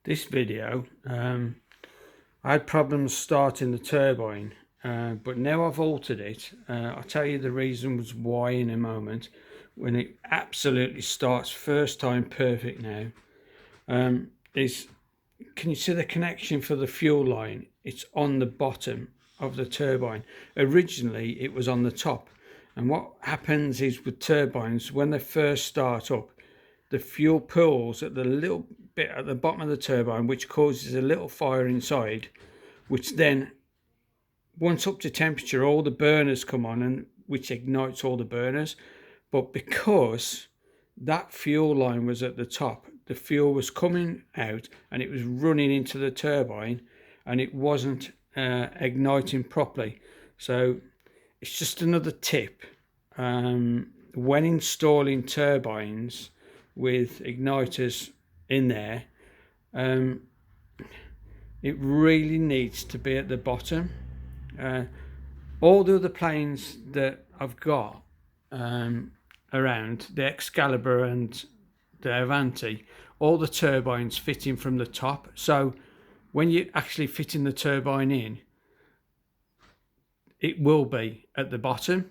This video, I had problems starting the turbine, but now I've altered it. I'll tell you the reasons why in a moment, when it absolutely starts first time perfect now. Can you see the connection for the fuel line? It's on the bottom of the turbine. Originally it was on the top, and what happens is with turbines, when they first start up, the fuel pools at the little bit at the bottom of the turbine, which causes a little fire inside, which then, once up to temperature, all the burners come on, and which ignites all the burners. But because that fuel line was at the top, the fuel was coming out and it was running into the turbine, and it wasn't igniting properly. So it's just another tip when installing turbines with igniters in there. It really needs to be at the bottom. All the other planes that I've got around, the Excalibur and the Avanti, all the turbines fitting from the top. So when you're actually fitting the turbine in, it will be at the bottom.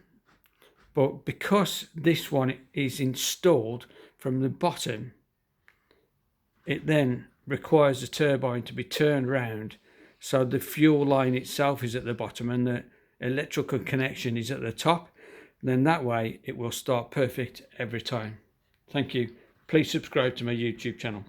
But because this one is installed from the bottom, it then requires the turbine to be turned round, so the fuel line itself is at the bottom and the electrical connection is at the top. Then that way it will start perfect every time. Thank you. Please subscribe to my YouTube channel.